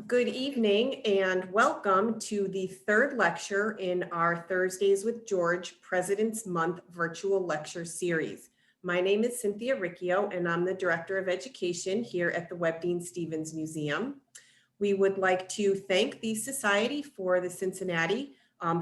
Good evening and welcome to the third lecture in our Thursdays with George President's Month virtual lecture series. My name is Cynthia Riccio and I'm the Director of Education here at the Webb Dean Stevens Museum. We would like to thank the Society for the Cincinnati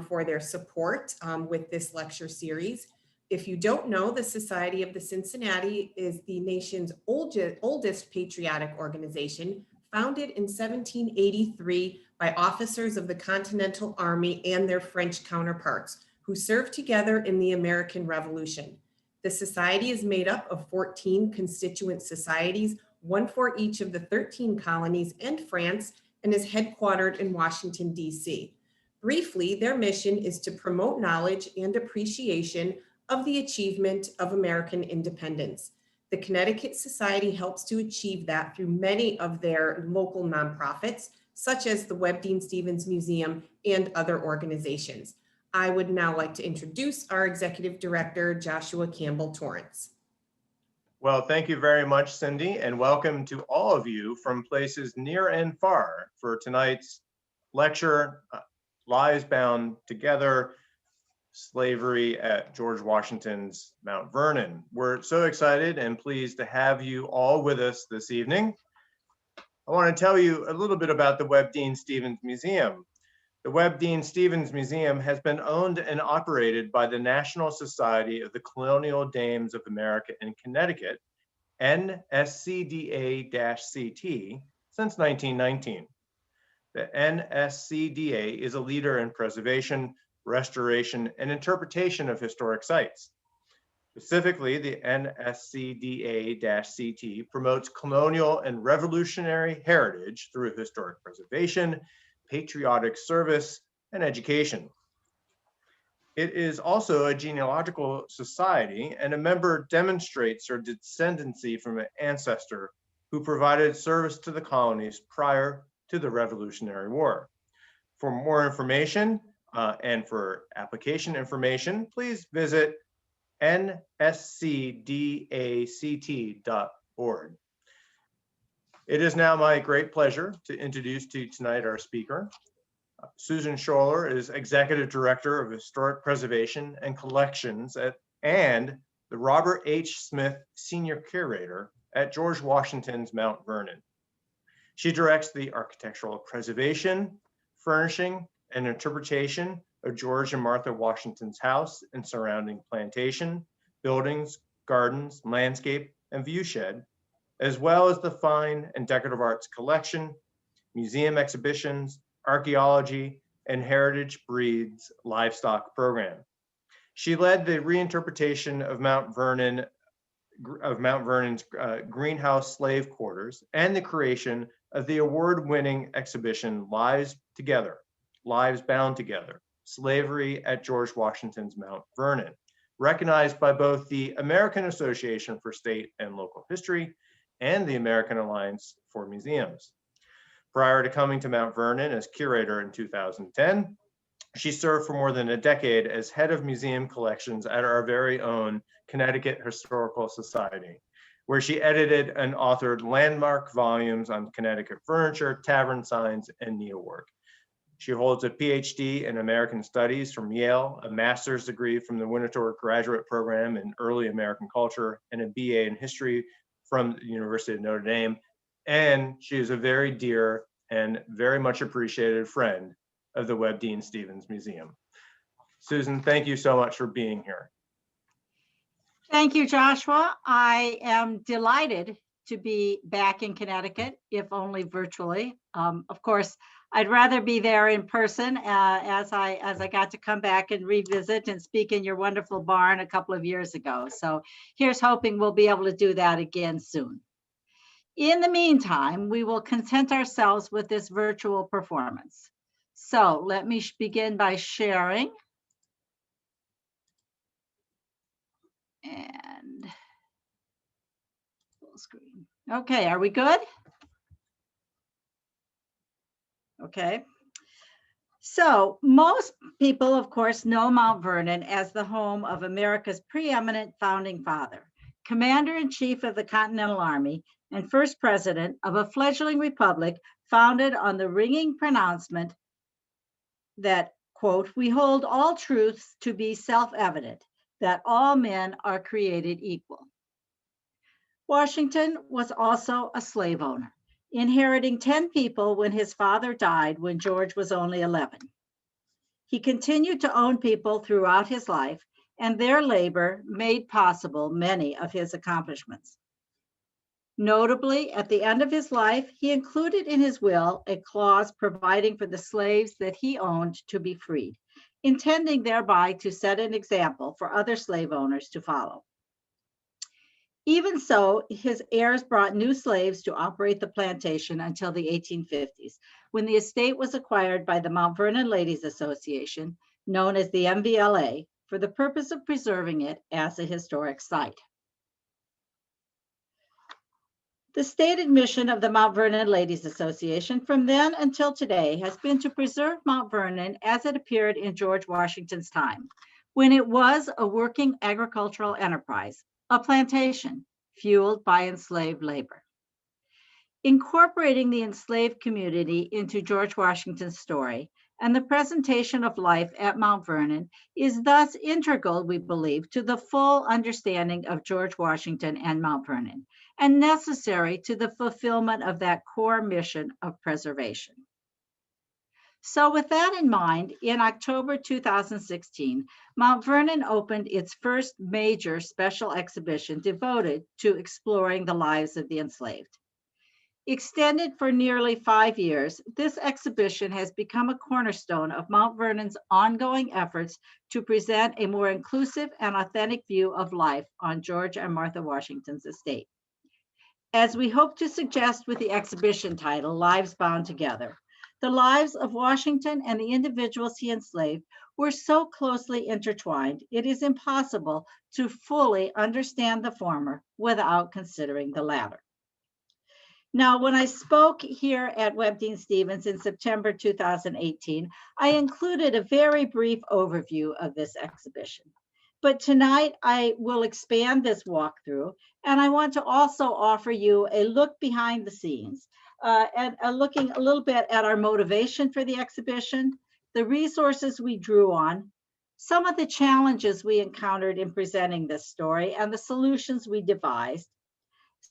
for their support with this lecture series. If you don't know, the Society of the Cincinnati is the nation's oldest patriotic organization, founded in 1783 by officers of the Continental Army and their French counterparts who served together in the American Revolution. The society is made up of 14 constituent societies, one for each of the 13 colonies and France, and is headquartered in Washington, D.C. Briefly, their mission is to promote knowledge and appreciation of the achievement of American independence. The Connecticut Society helps to achieve that through many of their local nonprofits, such as the Webb Dean Stevens Museum and other organizations. I would now like to introduce our Executive Director, Joshua Campbell Torrance. Well, thank you very much, Cindy, and welcome to all of you from places near and far for tonight's lecture, Lives Bound Together, Slavery at George Washington's Mount Vernon. We're so excited and pleased to have you all with us this evening. I want to tell you a little bit about the Webb Dean Stevens Museum. The Webb Dean Stevens Museum has been owned and operated by the National Society of the Colonial Dames of America in Connecticut, NSCDA-CT, since 1919. The NSCDA is a leader in preservation, restoration, and interpretation of historic sites. Specifically, the NSCDA-CT promotes colonial and revolutionary heritage through historic preservation, patriotic service, and education. It is also a genealogical society, and a member demonstrates her descendancy from an ancestor who provided service to the colonies prior to the Revolutionary War. For more information, and for application information, please visit nscdact.org. It is now my great pleasure to introduce to you tonight our speaker. Susan Scholler is Executive Director of Historic Preservation and Collections and the Robert H. Smith Senior Curator at George Washington's Mount Vernon. She directs the architectural preservation, furnishing, and interpretation of George and Martha Washington's house and surrounding plantation, buildings, gardens, landscape, and viewshed, as well as the fine and decorative arts collection, museum exhibitions, archaeology, and heritage breeds livestock program. She led the reinterpretation of Mount Vernon's greenhouse slave quarters and the creation of the award-winning exhibition Lives Bound Together, Slavery at George Washington's Mount Vernon, recognized by both the American Association for State and Local History and the American Alliance for Museums. Prior to coming to Mount Vernon as curator in 2010, she served for more than a decade as head of museum collections at our very own Connecticut Historical Society, where she edited and authored landmark volumes on Connecticut furniture, tavern signs, and needlework. She holds a PhD in American Studies from Yale, a master's degree from the Winterthur Graduate Program in Early American Culture, and a BA in History from the University of Notre Dame. And she is a very dear and very much appreciated friend of the Webb Dean Stevens Museum. Susan, thank you so much for being here. Thank you, Joshua. I am delighted to be back in Connecticut, if only virtually. Of course, I'd rather be there in person as I got to come back and revisit and speak in your wonderful barn a couple of years ago. So here's hoping we'll be able to do that again soon. In the meantime, we will content ourselves with this virtual performance. So let me begin by sharing. And full screen. Okay, are we good? Okay. So most people, of course, know Mount Vernon as the home of America's preeminent founding father. Commander-in-Chief of the Continental Army and first president of a fledgling republic founded on the ringing pronouncement that, quote, "We hold all truths to be self-evident, that all men are created equal." Washington was also a slave owner, inheriting 10 people when his father died when George was only 11. He continued to own people throughout his life, and their labor made possible many of his accomplishments. Notably, at the end of his life, he included in his will a clause providing for the slaves that he owned to be freed, intending thereby to set an example for other slave owners to follow. Even so, his heirs brought new slaves to operate the plantation until the 1850s, when the estate was acquired by the Mount Vernon Ladies Association, known as the MVLA, for the purpose of preserving it as a historic site. The stated mission of the Mount Vernon Ladies Association from then until today has been to preserve Mount Vernon as it appeared in George Washington's time, when it was a working agricultural enterprise, a plantation fueled by enslaved labor. Incorporating the enslaved community into George Washington's story and the presentation of life at Mount Vernon is thus integral, we believe, to the full understanding of George Washington and Mount Vernon, and necessary to the fulfillment of that core mission of preservation. So with that in mind, in October 2016, Mount Vernon opened its first major special exhibition devoted to exploring the lives of the enslaved. Extended for nearly 5 years, this exhibition has become a cornerstone of Mount Vernon's ongoing efforts to present a more inclusive and authentic view of life on George and Martha Washington's estate. As we hope to suggest with the exhibition title, Lives Bound Together, the lives of Washington and the individuals he enslaved were so closely intertwined, it is impossible to fully understand the former without considering the latter. Now, when I spoke here at Webdean Stevens in September 2018, I included a very brief overview of this exhibition. But tonight I will expand this walkthrough, and I want to also offer you a look behind the scenes and looking a little bit at our motivation for the exhibition, the resources we drew on, some of the challenges we encountered in presenting this story, and the solutions we devised,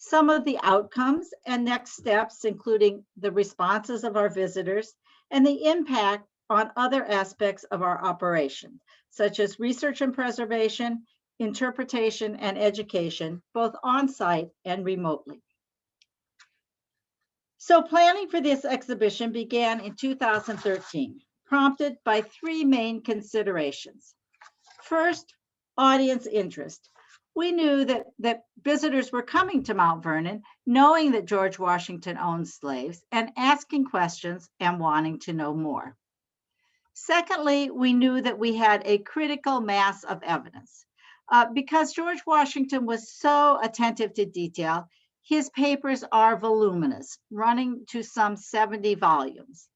some of the outcomes and next steps, including the responses of our visitors, and the impact on other aspects of our operation, such as research and preservation, interpretation, and education, both on-site and remotely. So planning for this exhibition began in 2013, prompted by 3 main considerations. First, audience interest. We knew that visitors were coming to Mount Vernon, knowing that George Washington owned slaves and asking questions and wanting to know more. Secondly, we knew that we had a critical mass of evidence. Because George Washington was so attentive to detail, his papers are voluminous, running to some 70 volumes.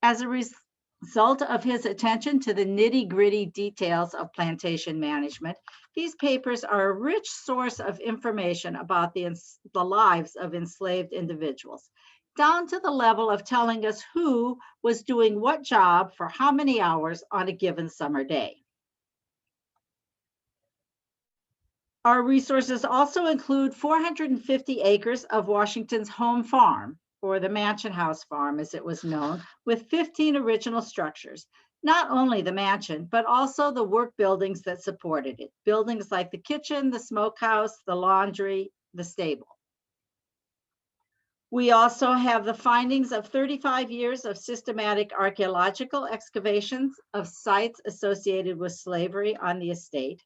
As a result of his attention to the nitty-gritty details of plantation management, these papers are a rich source of information about the lives of enslaved individuals, down to the level of telling us who was doing what job for how many hours on a given summer day. Our resources also include 450 acres of Washington's home farm, or the Mansion House Farm as it was known, with 15 original structures. Not only the mansion, but also the work buildings that supported it. Buildings like the kitchen, the smokehouse, the laundry, the stable. We also have the findings of 35 years of systematic archaeological excavations of sites associated with slavery on the estate.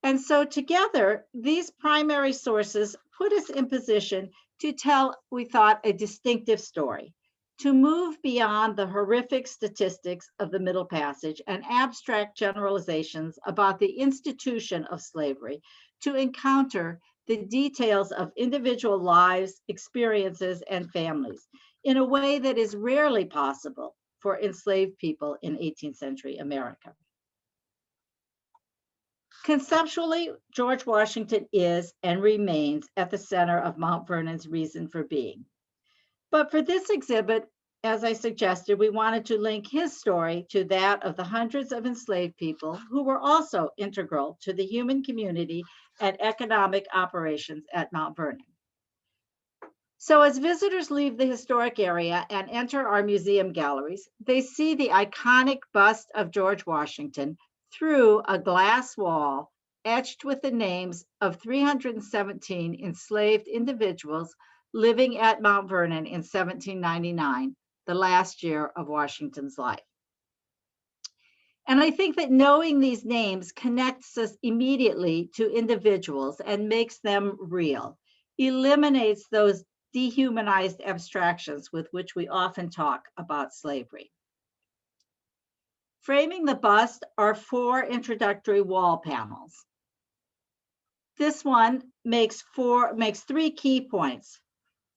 And so together, these primary sources put us in position to tell, we thought, a distinctive story, to move beyond the horrific statistics of the Middle Passage and abstract generalizations about the institution of slavery, to encounter the details of individual lives, experiences, and families in a way that is rarely possible for enslaved people in 18th century America. Conceptually, George Washington is and remains at the center of Mount Vernon's reason for being. But for this exhibit, as I suggested, we wanted to link his story to that of the hundreds of enslaved people who were also integral to the human community and economic operations at Mount Vernon. So as visitors leave the historic area and enter our museum galleries, they see the iconic bust of George Washington through a glass wall etched with the names of 317 enslaved individuals living at Mount Vernon in 1799, the last year of Washington's life. And I think that knowing these names connects us immediately to individuals and makes them real, eliminates those dehumanized abstractions with which we often talk about slavery. Framing the bust are 4 introductory wall panels. This one makes 3 key points.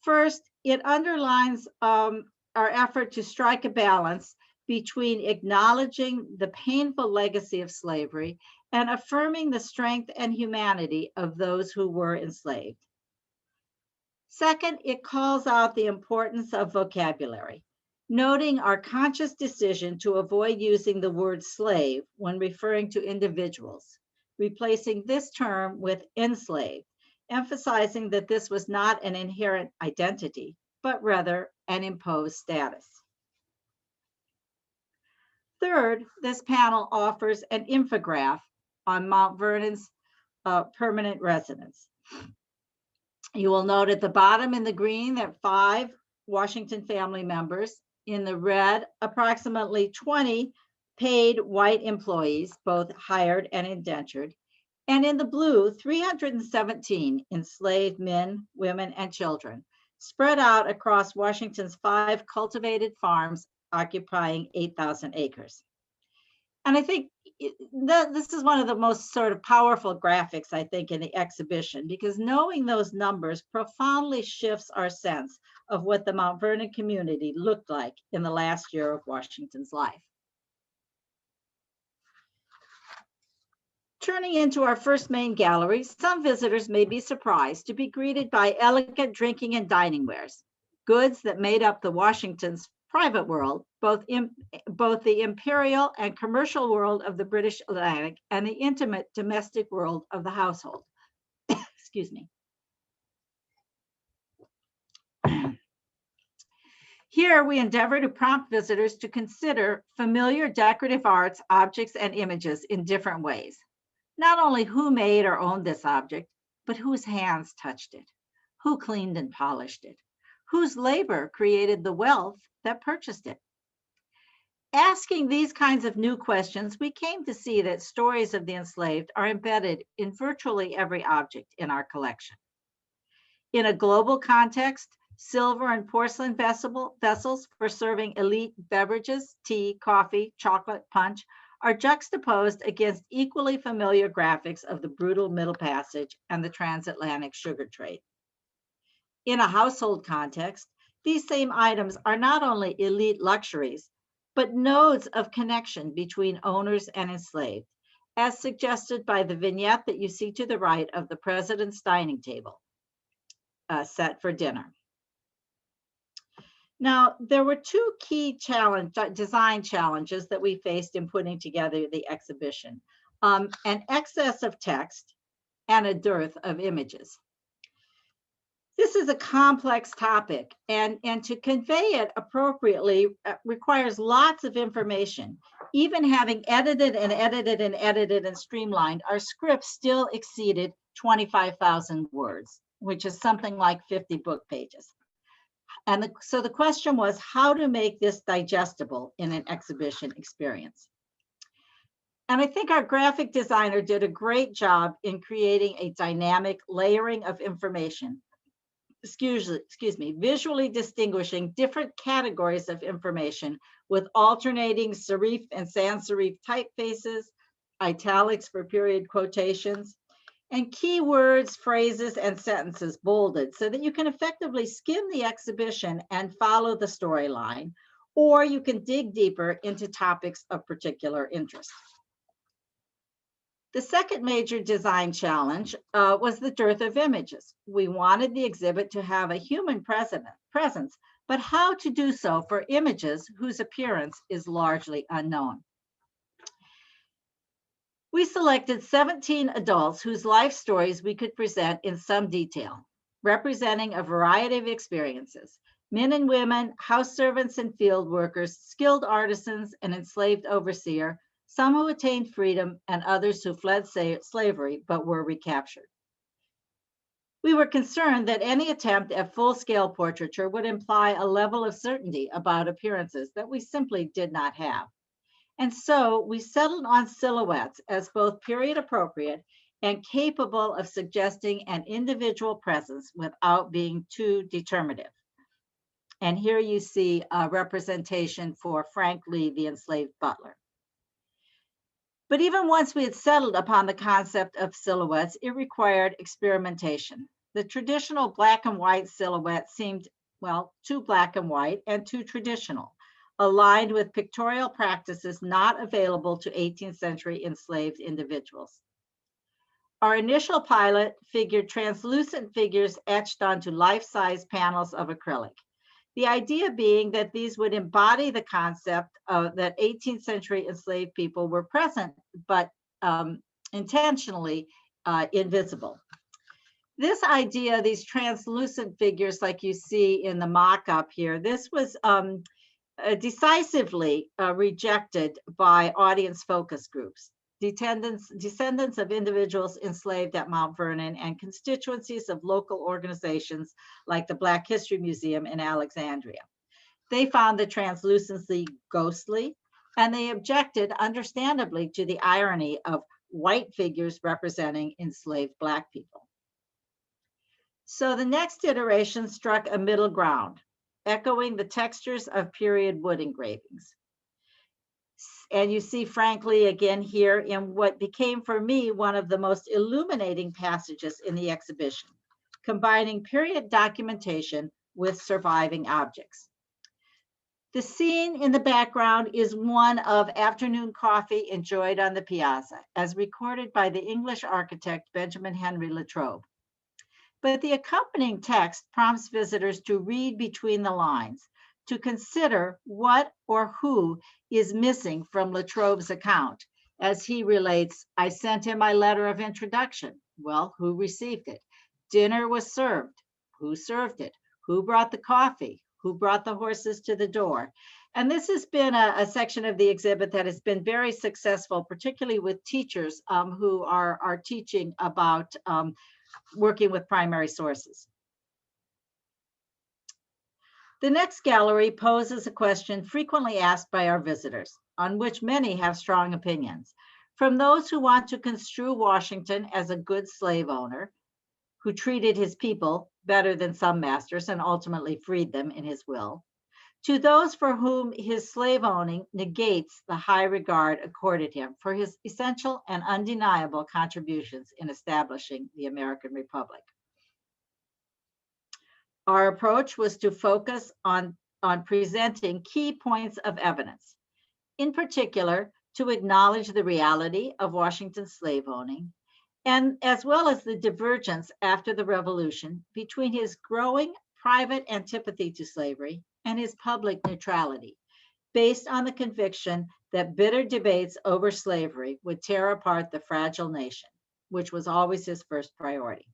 First, it underlines our effort to strike a balance between acknowledging the painful legacy of slavery and affirming the strength and humanity of those who were enslaved. Second, it calls out the importance of vocabulary, noting our conscious decision to avoid using the word slave when referring to individuals, replacing this term with enslaved, emphasizing that this was not an inherent identity, but rather an imposed status. Third, this panel offers an infographic on Mount Vernon's permanent residence. You will note at the bottom in the green that 5 Washington family members, in the red, approximately 20 paid white employees, both hired and indentured, and in the blue, 317 enslaved men, women, and children, spread out across Washington's 5 cultivated farms occupying 8,000 acres. And I think this is one of the most sort of powerful graphics, I think, in the exhibition, because knowing those numbers profoundly shifts our sense of what the Mount Vernon community looked like in the last year of Washington's life. Turning into our first main gallery, some visitors may be surprised to be greeted by elegant drinking and dining wares, goods that made up the Washington's private world, both the imperial and commercial world of the British Atlantic and the intimate domestic world of the household. Excuse me. Here we endeavor to prompt visitors to consider familiar decorative arts, objects, and images in different ways. Not only who made or owned this object, but whose hands touched it, who cleaned and polished it, whose labor created the wealth that purchased it. Asking these kinds of new questions, we came to see that stories of the enslaved are embedded in virtually every object in our collection. In a global context, silver and porcelain vessels for serving elite beverages, tea, coffee, chocolate, punch, are juxtaposed against equally familiar graphics of the brutal Middle Passage and the transatlantic sugar trade. In a household context, these same items are not only elite luxuries, but nodes of connection between owners and enslaved, as suggested by the vignette that you see to the right of the president's dining table, set for dinner. Now, there were 2 key design challenges that we faced in putting together the exhibition, an excess of text and a dearth of images. This is a complex topic, and to convey it appropriately requires lots of information. Even having edited and edited and edited and streamlined, our script still exceeded 25,000 words, which is something like 50 book pages. And so the question was how to make this digestible in an exhibition experience. And I think our graphic designer did a great job in creating a dynamic layering of information, visually distinguishing different categories of information with alternating serif and sans serif typefaces, italics for period quotations, and keywords, phrases, and sentences bolded so that you can effectively skim the exhibition and follow the storyline, or you can dig deeper into topics of particular interest. The second major design challenge was the dearth of images. We wanted the exhibit to have a human presence, but how to do so for images whose appearance is largely unknown. We selected 17 adults whose life stories we could present in some detail, representing a variety of experiences: men and women, house servants and field workers, skilled artisans, an enslaved overseer, some who attained freedom, and others who fled slavery but were recaptured. We were concerned that any attempt at full-scale portraiture would imply a level of certainty about appearances that we simply did not have. And so we settled on silhouettes as both period appropriate and capable of suggesting an individual presence without being too determinative. And here you see a representation for Frank Lee, the enslaved butler. But even once we had settled upon the concept of silhouettes, it required experimentation. The traditional black and white silhouette seemed, well, too black and white and too traditional, aligned with pictorial practices not available to 18th century enslaved individuals. Our initial pilot figured translucent figures etched onto life-size panels of acrylic. The idea being that these would embody the concept that 18th century enslaved people were present, but intentionally invisible. This idea, these translucent figures like you see in the mock-up here, this was decisively rejected by audience focus groups, descendants of individuals enslaved at Mount Vernon, and constituencies of local organizations like the Black History Museum in Alexandria. They found the translucency ghostly, and they objected, understandably, to the irony of white figures representing enslaved Black people. So the next iteration struck a middle ground, echoing the textures of period wood engravings. And you see Frank Lee again here in what became for me one of the most illuminating passages in the exhibition, combining period documentation with surviving objects. The scene in the background is one of afternoon coffee enjoyed on the piazza, as recorded by the English architect Benjamin Henry Latrobe. But the accompanying text prompts visitors to read between the lines, to consider what or who is missing from Latrobe's account. As he relates, I sent him my letter of introduction. Well, who received it? Dinner was served. Who served it? Who brought the coffee? Who brought the horses to the door? And this has been a section of the exhibit that has been very successful, particularly with teachers who are teaching about working with primary sources. The next gallery poses a question frequently asked by our visitors, on which many have strong opinions. From those who want to construe Washington as a good slave owner, who treated his people better than some masters and ultimately freed them in his will, to those for whom his slave owning negates the high regard accorded him for his essential and undeniable contributions in establishing the American Republic. Our approach was to focus on presenting key points of evidence, in particular, to acknowledge the reality of Washington's slave owning, and as well as the divergence after the Revolution between his growing private antipathy to slavery and his public neutrality, based on the conviction that bitter debates over slavery would tear apart the fragile nation, which was always his first priority.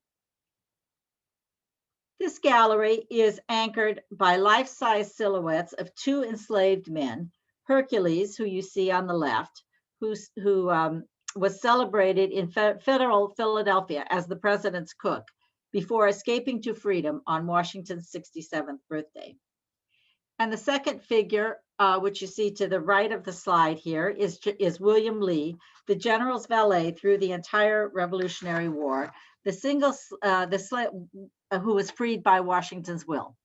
This gallery is anchored by life-size silhouettes of two enslaved men, Hercules, who you see on the left, who was celebrated in federal Philadelphia as the president's cook before escaping to freedom on Washington's 67th birthday. And the second figure, which you see to the right of the slide here, is William Lee, the general's valet through the entire Revolutionary War, who was freed by Washington's will.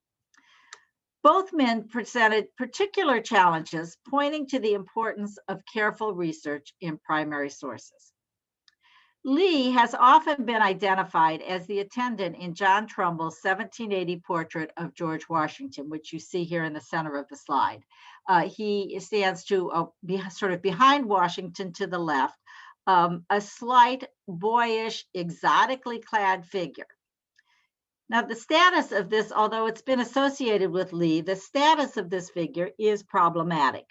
Both men presented particular challenges, pointing to the importance of careful research in primary sources. Lee has often been identified as the attendant in John Trumbull's 1780 portrait of George Washington, which you see here in the center of the slide. He stands to be sort of behind Washington to the left, a slight, boyish, exotically clad figure. Now, the status of this, although it's been associated with Lee, the status of this figure is problematic.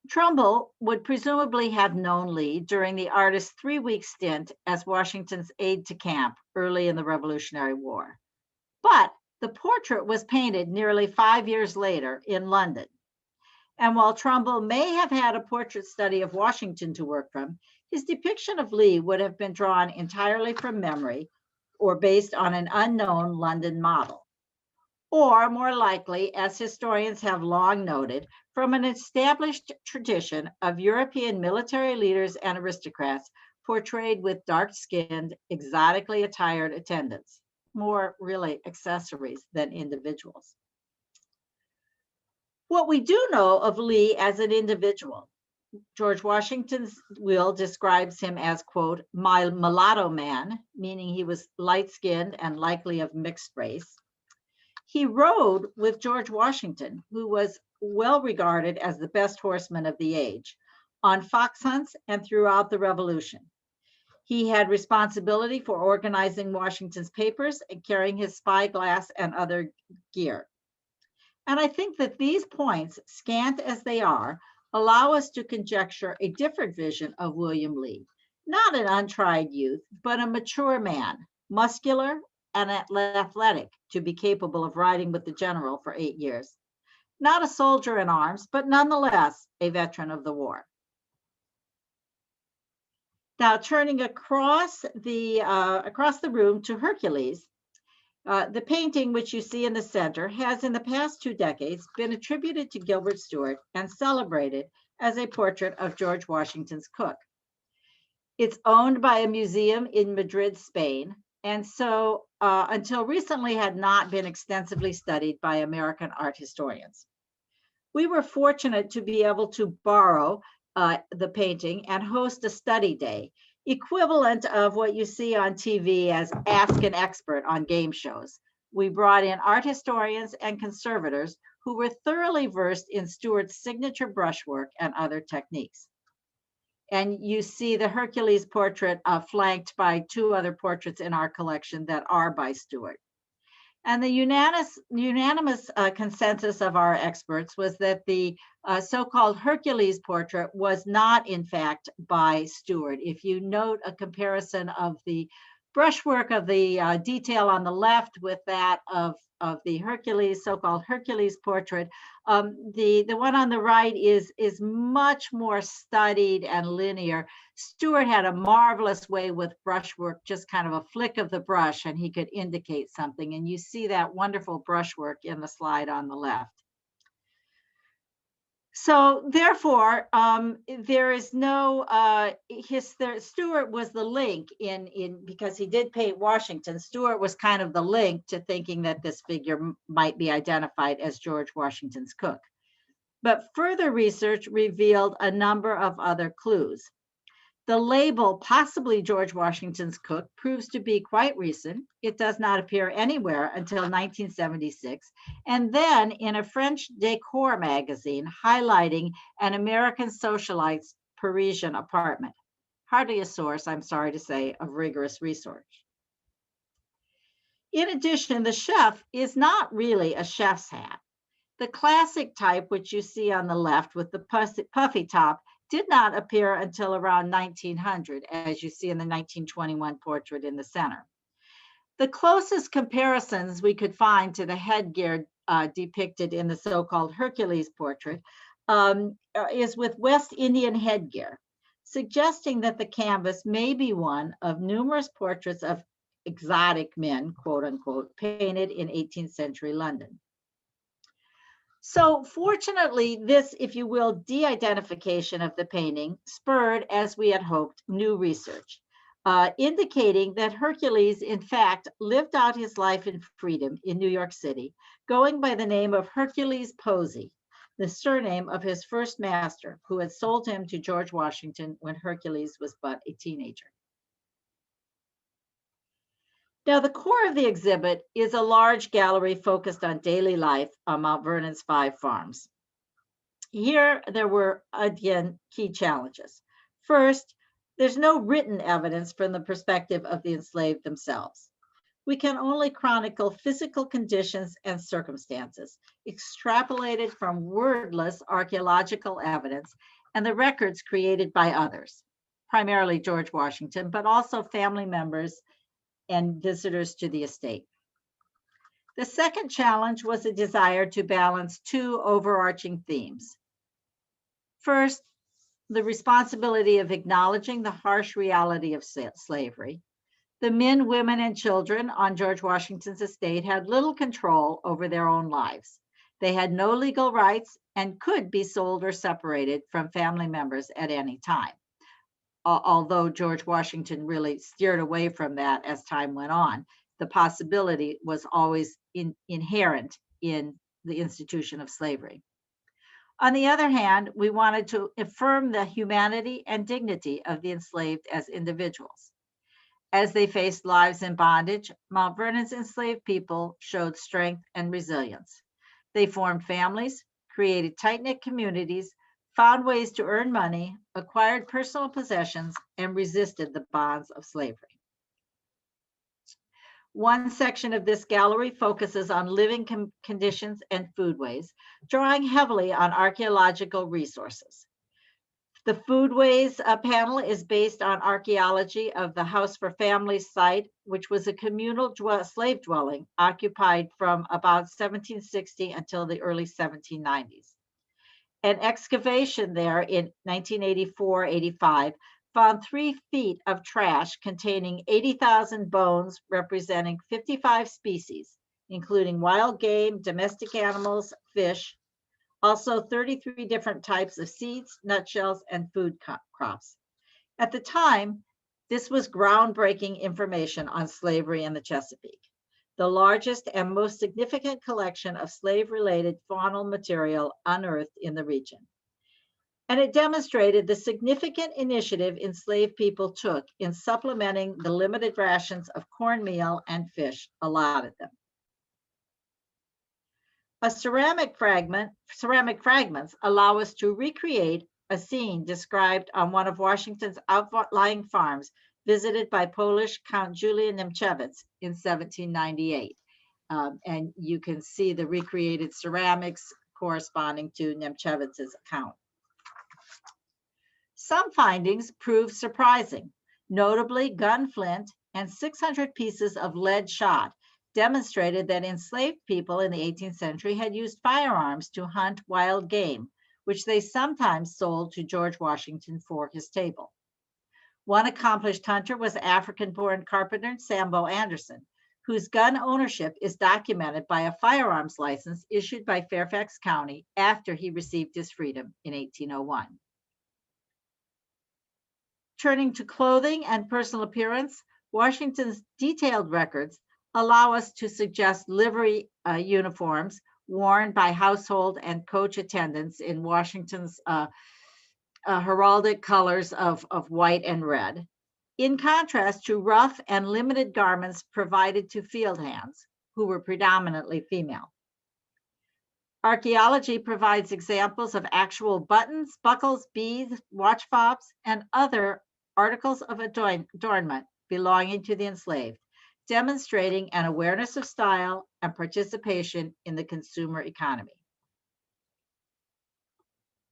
Trumbull would presumably have known Lee during the artist's 3-week stint as Washington's aide-de-camp early in the Revolutionary War. But the portrait was painted nearly 5 years later in London. And while Trumbull may have had a portrait study of Washington to work from, his depiction of Lee would have been drawn entirely from memory or based on an unknown London model. Or more likely, as historians have long noted, from an established tradition of European military leaders and aristocrats portrayed with dark-skinned, exotically attired attendants, more really accessories than individuals. What we do know of Lee as an individual, George Washington's will describes him as, quote, my mulatto man, meaning he was light-skinned and likely of mixed race. He rode with George Washington, who was well regarded as the best horseman of the age, on fox hunts and throughout the Revolution. He had responsibility for organizing Washington's papers and carrying his spyglass and other gear. And I think that these points, scant as they are, allow us to conjecture a different vision of William Lee, not an untried youth, but a mature man, muscular and athletic to be capable of riding with the general for 8 years. Not a soldier in arms, but nonetheless a veteran of the war. Now, turning across the room to Hercules, the painting, which you see in the center, has in the past 2 decades been attributed to Gilbert Stuart and celebrated as a portrait of George Washington's cook. It's owned by a museum in Madrid, Spain, and so until recently had not been extensively studied by American art historians. We were fortunate to be able to borrow the painting and host a study day, equivalent of what you see on TV as Ask an Expert on game shows. We brought in art historians and conservators who were thoroughly versed in Stuart's signature brushwork and other techniques. And you see the Hercules portrait flanked by 2 other portraits in our collection that are by Stuart. And the unanimous consensus of our experts was that the so-called Hercules portrait was not, in fact, by Stuart. If you note a comparison of the brushwork of the detail on the left with that of the Hercules, so-called Hercules portrait, the one on the right is much more studied and linear. Stuart had a marvelous way with brushwork, just kind of a flick of the brush and he could indicate something. And you see that wonderful brushwork in the slide on the left. So therefore, there is no, Stuart was the link because he did paint Washington. Stuart was kind of the link to thinking that this figure might be identified as George Washington's cook. But further research revealed a number of other clues. The label, possibly George Washington's cook, proves to be quite recent. It does not appear anywhere until 1976, and then in a French decor magazine highlighting an American socialite's Parisian apartment. Hardly a source, I'm sorry to say, of rigorous research. In addition, the chef is not really a chef's hat. The classic type, which you see on the left with the puffy top, did not appear until around 1900, as you see in the 1921 portrait in the center. The closest comparisons we could find to the headgear depicted in the so-called Hercules portrait is with West Indian headgear, suggesting that the canvas may be one of numerous portraits of exotic men, quote unquote, painted in 18th century London. So fortunately, this, if you will, de-identification of the painting spurred, as we had hoped, new research, indicating that Hercules, in fact, lived out his life in freedom in New York City, going by the name of Hercules Posey, the surname of his first master, who had sold him to George Washington when Hercules was but a teenager. Now, the core of the exhibit is a large gallery focused on daily life on Mount Vernon's 5 farms. Here, there were, again, key challenges. First, There's no written evidence from the perspective of the enslaved themselves. We can only chronicle physical conditions and circumstances, extrapolated from wordless archaeological evidence and the records created by others, primarily George Washington, but also family members and visitors to the estate. The second challenge was a desire to balance two overarching themes. First, the responsibility of acknowledging the harsh reality of slavery. The men, women, and children on George Washington's estate had little control over their own lives. They had no legal rights and could be sold or separated from family members at any time. Although George Washington really steered away from that as time went on, the possibility was always inherent in the institution of slavery. On the other hand, we wanted to affirm the humanity and dignity of the enslaved as individuals. As they faced lives in bondage, Mount Vernon's enslaved people showed strength and resilience. They formed families, created tight-knit communities, found ways to earn money, acquired personal possessions, and resisted the bonds of slavery. One section of this gallery focuses on living conditions and foodways, drawing heavily on archaeological resources. The foodways panel is based on archaeology of the House for Families site, which was a communal slave dwelling occupied from about 1760 until the early 1790s. An excavation there in 1984-85 found 3 feet of trash containing 80,000 bones representing 55 species, including wild game, domestic animals, fish, also 33 different types of seeds, nutshells, and food crops. At the time, this was groundbreaking information on slavery in the Chesapeake, the largest and most significant collection of slave-related faunal material unearthed in the region. And it demonstrated the significant initiative enslaved people took in supplementing the limited rations of cornmeal and fish allotted them. Ceramic fragments allow us to recreate a scene described on one of Washington's outlying farms visited by Polish Count Julian Niemczewicz in 1798. And you can see the recreated ceramics corresponding to Niemczewicz's account. Some findings proved surprising. Notably, gunflint and 600 pieces of lead shot demonstrated that enslaved people in the 18th century had used firearms to hunt wild game, which they sometimes sold to George Washington for his table. One accomplished hunter was African-born carpenter Sambo Anderson, whose gun ownership is documented by a firearms license issued by Fairfax County after he received his freedom in 1801. Turning to clothing and personal appearance, Washington's detailed records allow us to suggest livery uniforms worn by household and coach attendants in Washington's heraldic colors of white and red, in contrast to rough and limited garments provided to field hands, who were predominantly female. Archaeology provides examples of actual buttons, buckles, beads, watch fobs, and other articles of adornment belonging to the enslaved, demonstrating an awareness of style and participation in the consumer economy.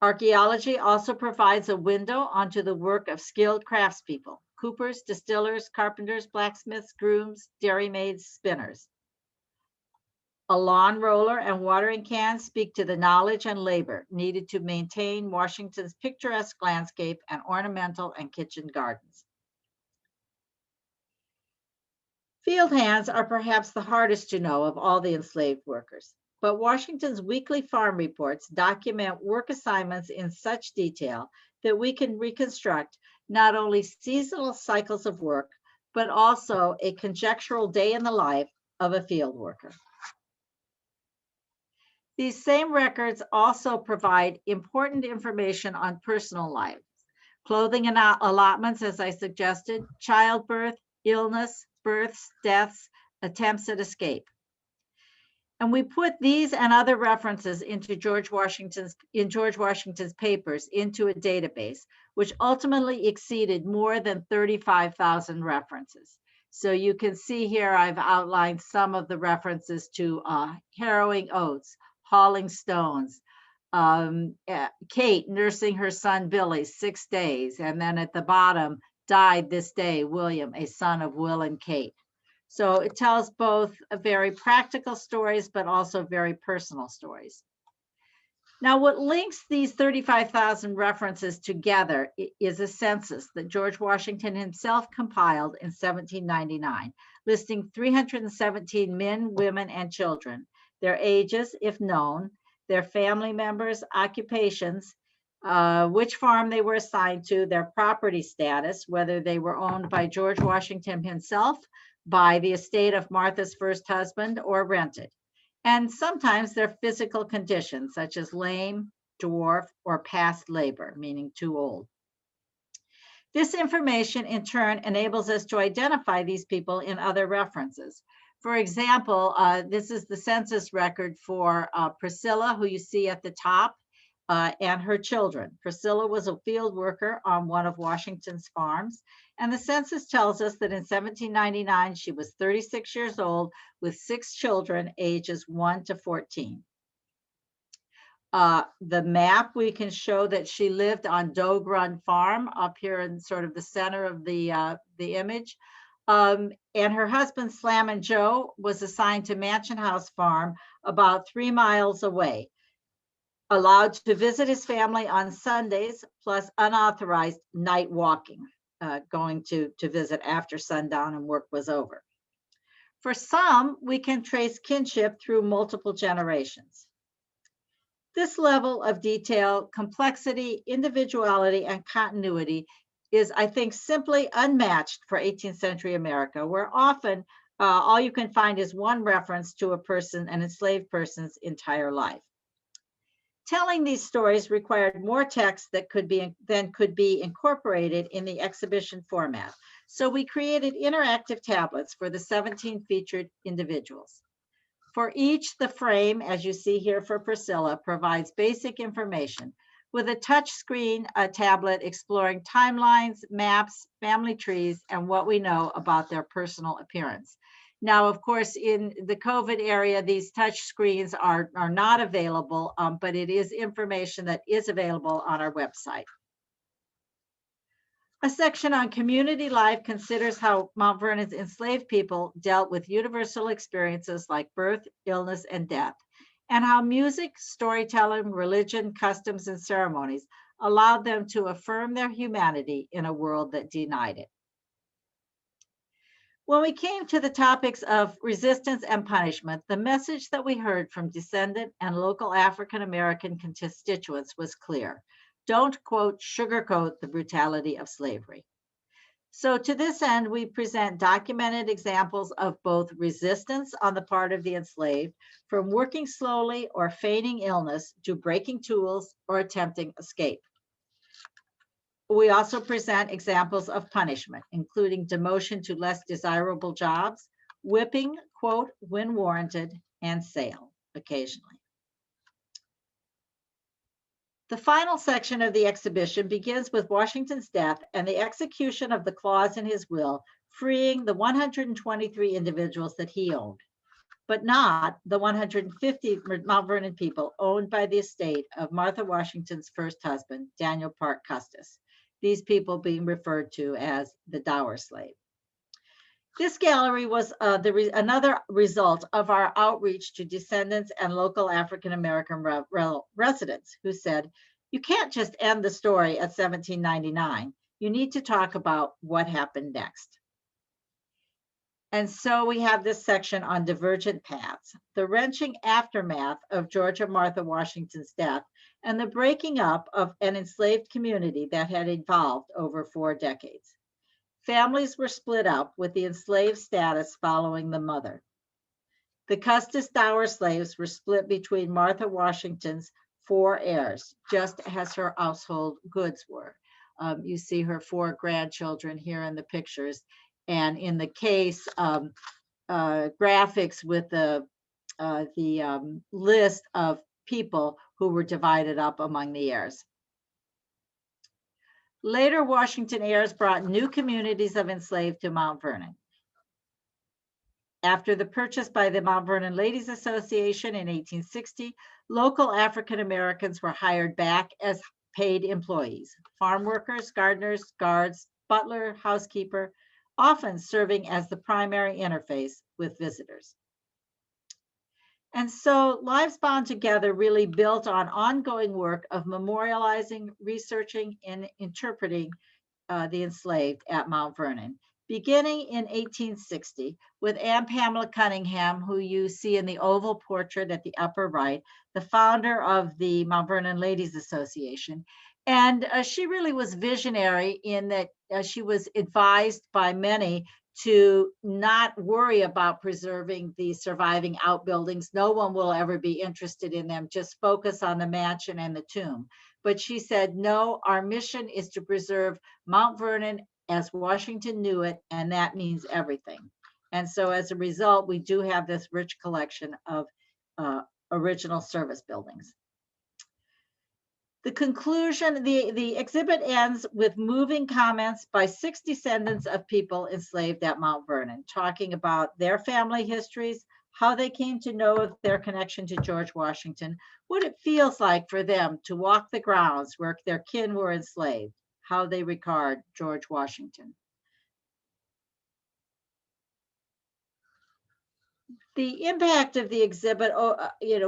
Archaeology also provides a window onto the work of skilled craftspeople, coopers, distillers, carpenters, blacksmiths, grooms, dairymaids, spinners. A lawn roller and watering can speak to the knowledge and labor needed to maintain Washington's picturesque landscape and ornamental and kitchen gardens. Field hands are perhaps the hardest to know of all the enslaved workers, but Washington's weekly farm reports document work assignments in such detail that we can reconstruct not only seasonal cycles of work, but also a conjectural day in the life of a field worker. These same records also provide important information on personal lives, clothing and allotments, as I suggested, childbirth, illness, births, deaths, attempts at escape. And we put these and other references into George Washington's papers into a database, which ultimately exceeded more than 35,000 references. So you can see here, I've outlined some of the references to harrowing oats, hauling stones, Kate nursing her son Billy 6 days, and then at the bottom, died this day, William, a son of Will and Kate. So it tells both very practical stories, but also very personal stories. Now, what links these 35,000 references together is a census that George Washington himself compiled in 1799, listing 317 men, women, and children, their ages, if known, their family members, occupations, which farm they were assigned to, their property status, whether they were owned by George Washington himself, by the estate of Martha's first husband, or rented, and sometimes their physical conditions, such as lame, dwarf, or past labor, meaning too old. This information, in turn, enables us to identify these people in other references. For example, this is the census record for Priscilla, who you see at the top, and her children. Priscilla was a field worker on one of Washington's farms, and the census tells us that in 1799, she was 36 years old with 6 children, ages 1 to 14. The map, we can show that she lived on Dog Run Farm up here in sort of the center of the image. And her husband, Slammin' Joe, was assigned to Mansion House Farm about 3 miles away, allowed to visit his family on Sundays, plus unauthorized night walking, going to visit after sundown and work was over. For some, we can trace kinship through multiple generations. This level of detail, complexity, individuality, and continuity is, I think, simply unmatched for 18th century America, where often all you can find is one reference to a person, an enslaved person's entire life. Telling these stories required more text that could be incorporated in the exhibition format. So we created interactive tablets for the 17 featured individuals. For each, the frame, as you see here for Priscilla, provides basic information with a touchscreen tablet exploring timelines, maps, family trees, and what we know about their personal appearance. Now, of course, in the COVID area, these touch screens are not available, but it is information that is available on our website. A section on community life considers how Mount Vernon's enslaved people dealt with universal experiences like birth, illness, and death, and how music, storytelling, religion, customs, and ceremonies allowed them to affirm their humanity in a world that denied it. When we came to the topics of resistance and punishment, the message that we heard from descendant and local African American constituents was clear. Don't, quote, sugarcoat the brutality of slavery. So to this end, we present documented examples of both resistance on the part of the enslaved, from working slowly or feigning illness to breaking tools or attempting escape. We also present examples of punishment, including demotion to less desirable jobs, whipping, quote, when warranted, and sale occasionally. The final section of the exhibition begins with Washington's death and the execution of the clause in his will, freeing the 123 individuals that he owned, but not the 150 Mount Vernon people owned by the estate of Martha Washington's first husband, Daniel Parke Custis. These people being referred to as the dower slave. This gallery was another result of our outreach to descendants and local African American residents who said, you can't just end the story at 1799. You need to talk about what happened next. And so we have this section on divergent paths, the wrenching aftermath of George and Martha Washington's death, and the breaking up of an enslaved community that had evolved over 4 decades. Families were split up with the enslaved status following the mother. The Custis dower slaves were split between Martha Washington's 4 heirs, just as her household goods were. You see her 4 grandchildren here in the pictures, and in the case, graphics with the list of people who were divided up among the heirs. Later, Washington heirs brought new communities of enslaved to Mount Vernon. After the purchase by the Mount Vernon Ladies Association in 1860, local African Americans were hired back as paid employees, farm workers, gardeners, guards, butler, housekeeper, often serving as the primary interface with visitors. And so Lives Bound Together really built on ongoing work of memorializing, researching, and interpreting the enslaved at Mount Vernon, beginning in 1860 with Anne Pamela Cunningham, who you see in the oval portrait at the upper right, the founder of the Mount Vernon Ladies Association. And she really was visionary in that she was advised by many to not worry about preserving the surviving outbuildings. No one will ever be interested in them. Just focus on the mansion and the tomb. But she said, no, our mission is to preserve Mount Vernon as Washington knew it, and that means everything. And so as a result, we do have this rich collection of original service buildings. The conclusion, the exhibit ends with moving comments by 6 descendants of people enslaved at Mount Vernon, talking about their family histories, how they came to know of their connection to George Washington, what it feels like for them to walk the grounds where their kin were enslaved, how they regard George Washington. The impact of the exhibit,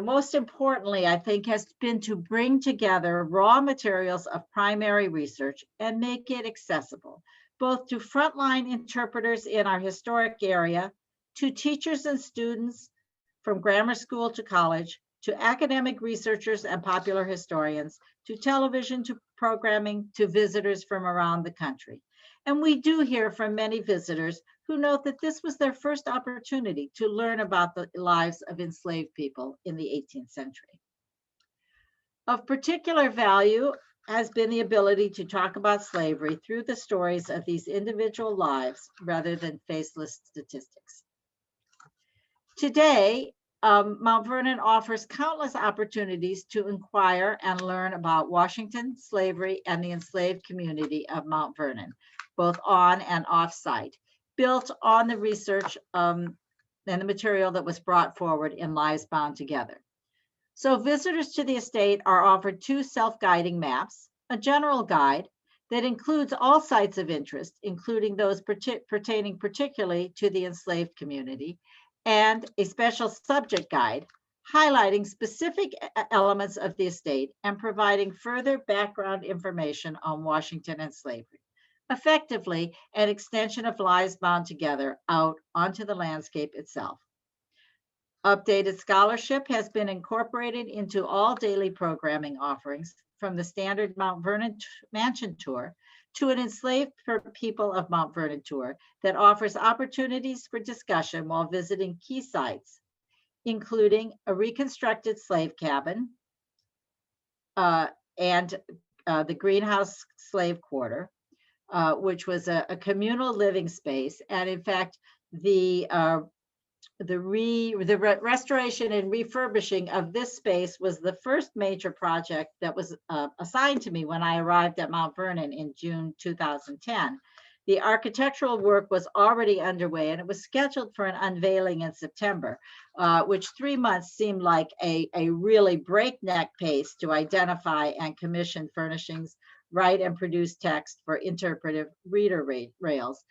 most importantly, I think, has been to bring together raw materials of primary research and make it accessible, both to frontline interpreters in our historic area, to teachers and students from grammar school to college, to academic researchers and popular historians, to television, to programming, to visitors from around the country. And we do hear from many visitors who note that this was their first opportunity to learn about the lives of enslaved people in the 18th century. Of particular value has been the ability to talk about slavery through the stories of these individual lives rather than faceless statistics. Today, Mount Vernon offers countless opportunities to inquire and learn about Washington, slavery, and the enslaved community of Mount Vernon, both on and off site, built on the research and the material that was brought forward in Lives Bound Together. So visitors to the estate are offered 2 self-guiding maps, a general guide that includes all sites of interest, including those pertaining particularly to the enslaved community, and a special subject guide highlighting specific elements of the estate and providing further background information on Washington and slavery. Effectively, an extension of Lives Bound Together out onto the landscape itself. Updated scholarship has been incorporated into all daily programming offerings, from the standard Mount Vernon Mansion Tour to an Enslaved People of Mount Vernon tour that offers opportunities for discussion while visiting key sites, including a reconstructed slave cabin and the greenhouse slave quarter, which was a communal living space. And in fact, the restoration and refurbishing of this space was the first major project that was assigned to me when I arrived at Mount Vernon in June 2010. The architectural work was already underway and it was scheduled for an unveiling in September, which 3 months seemed like a really breakneck pace to identify and commission furnishings, write and produce text for interpretive reader rails.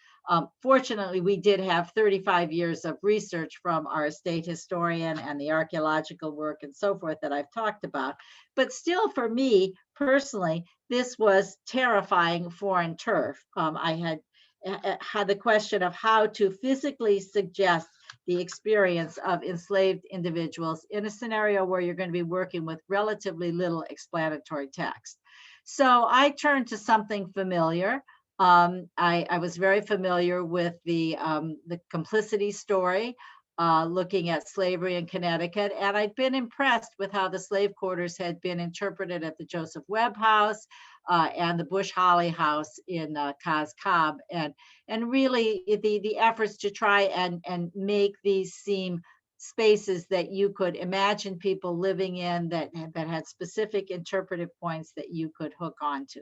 Fortunately, we did have 35 years of research from our estate historian and the archaeological work and so forth that I've talked about. But still, for me personally, this was terrifying foreign turf. I had the question of how to physically suggest the experience of enslaved individuals in a scenario where you're going to be working with relatively little explanatory text. So I turned to something familiar. I was very familiar with the complicity story, looking at slavery in Connecticut, and I'd been impressed with how the slave quarters had been interpreted at the Joseph Webb House and the Bush Holly House in Cos Cob, and really the efforts to try and make these seem spaces that you could imagine people living in that had specific interpretive points that you could hook onto.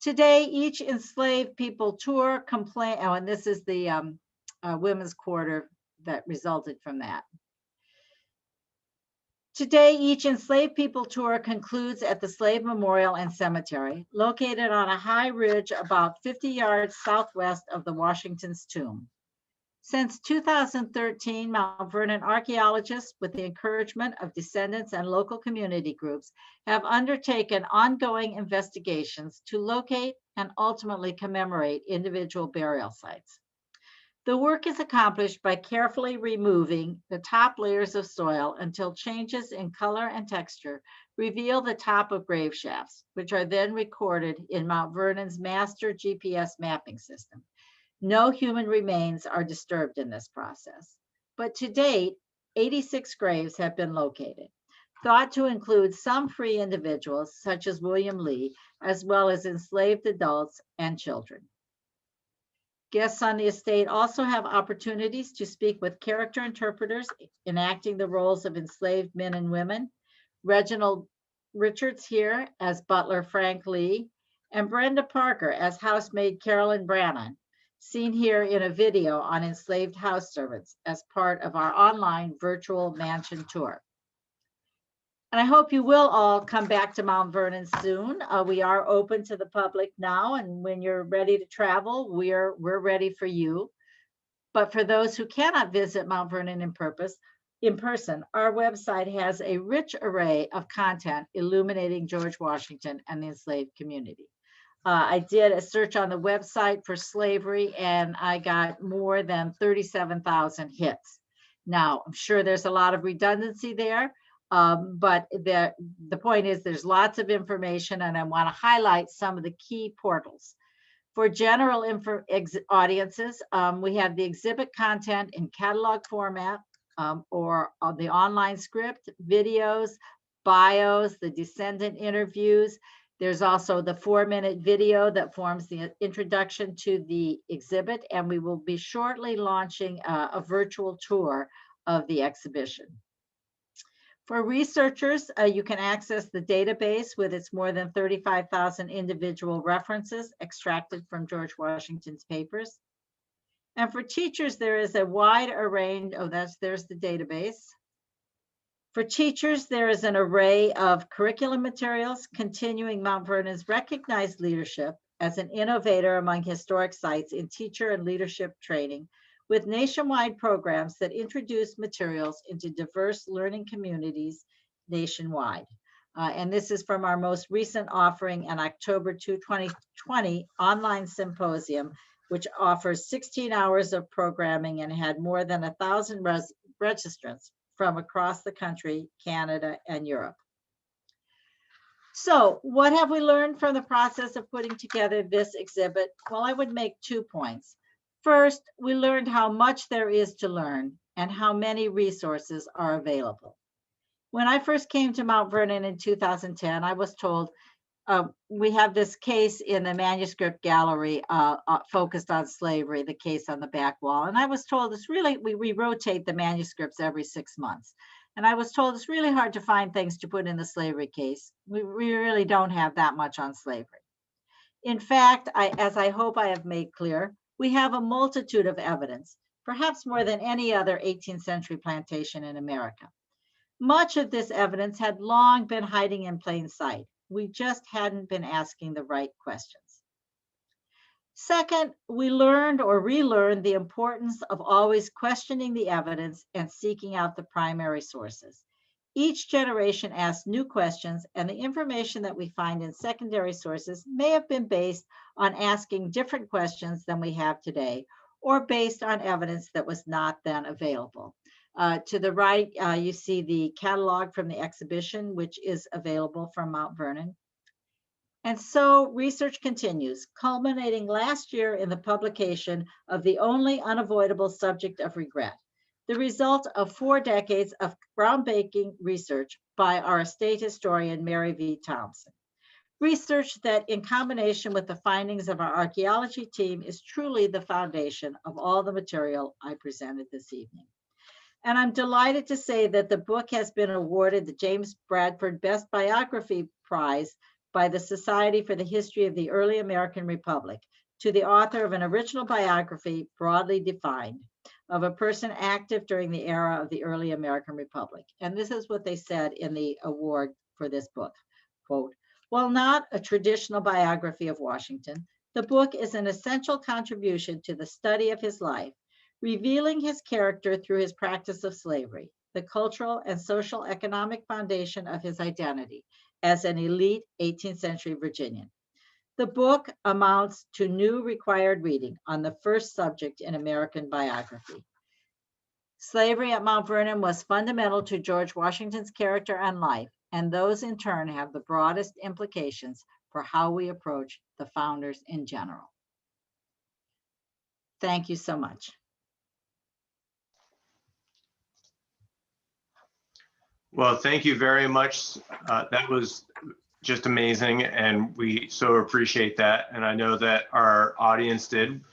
Today, each enslaved people tour complain, oh, and this is the women's quarter that resulted from that. Today, each enslaved people tour concludes at the Slave Memorial and Cemetery, located on a high ridge about 50 yards southwest of the Washington's tomb. Since 2013, Mount Vernon archaeologists, with the encouragement of descendants and local community groups, have undertaken ongoing investigations to locate and ultimately commemorate individual burial sites. The work is accomplished by carefully removing the top layers of soil until changes in color and texture reveal the top of grave shafts, which are then recorded in Mount Vernon's master GPS mapping system. No human remains are disturbed in this process. But to date, 86 graves have been located, thought to include some free individuals, such as William Lee, as well as enslaved adults and children. Guests on the estate also have opportunities to speak with character interpreters enacting the roles of enslaved men and women. Reginald Richards here as butler Frank Lee, and Brenda Parker as housemaid Carolyn Brannon, seen here in a video on enslaved house servants as part of our online virtual mansion tour. And I hope you will all come back to Mount Vernon soon. We are open to the public now, and when you're ready to travel, we're ready for you. But for those who cannot visit Mount Vernon in person, our website has a rich array of content illuminating George Washington and the enslaved community. I did a search on the website for slavery, and I got more than 37,000 hits. Now, I'm sure there's a lot of redundancy there, but the point is there's lots of information, and I want to highlight some of the key portals. For general audiences, we have the exhibit content in catalog format, or the online script, videos, bios, the descendant interviews. There's also the 4-minute video that forms the introduction to the exhibit, and we will be shortly launching a virtual tour of the exhibition. For researchers, you can access the database with its more than 35,000 individual references extracted from George Washington's papers. And for teachers, there is a wide array, there's the database. For teachers, there is an array of curriculum materials continuing Mount Vernon's recognized leadership as an innovator among historic sites in teacher and leadership training, with nationwide programs that introduce materials into diverse learning communities nationwide. And this is from our most recent offering in October 2020 online symposium, which offers 16 hours of programming and had more than 1,000 registrants from across the country, Canada, and Europe. So what have we learned from the process of putting together this exhibit? Well, I would make 2 points. First, we learned how much there is to learn and how many resources are available. When I first came to Mount Vernon in 2010, I was told we have this case in the manuscript gallery focused on slavery, the case on the back wall. And I was told it's really, we rotate the manuscripts every 6 months. And I was told it's really hard to find things to put in the slavery case. We really don't have that much on slavery. In fact, as I hope I have made clear, we have a multitude of evidence, perhaps more than any other 18th century plantation in America. Much of this evidence had long been hiding in plain sight. We just hadn't been asking the right questions. Second, we learned or relearned the importance of always questioning the evidence and seeking out the primary sources. Each generation asked new questions, and the information that we find in secondary sources may have been based on asking different questions than we have today, or based on evidence that was not then available. To the right, you see the catalog from the exhibition, which is available from Mount Vernon. And so research continues, culminating last year in the publication of the only unavoidable subject of regret, the result of 4 decades of groundbreaking research by our estate historian, Mary V. Thompson. Research that, in combination with the findings of our archaeology team, is truly the foundation of all the material I presented this evening. And I'm delighted to say that the book has been awarded the James Bradford Best Biography Prize by the Society for the History of the Early American Republic to the author of an original biography, broadly defined, of a person active during the era of the early American Republic. And this is what they said in the award for this book, quote, "While not a traditional biography of Washington, the book is an essential contribution to the study of his life, revealing his character through his practice of slavery, the cultural and social economic foundation of his identity as an elite 18th century Virginian. The book amounts to new required reading on the first subject in American biography. Slavery at Mount Vernon was fundamental to George Washington's character and life, and those in turn have the broadest implications for how we approach the founders in general." Thank you so much. Well, thank you very much. That was just amazing, and we so appreciate that. And I know that our audience did.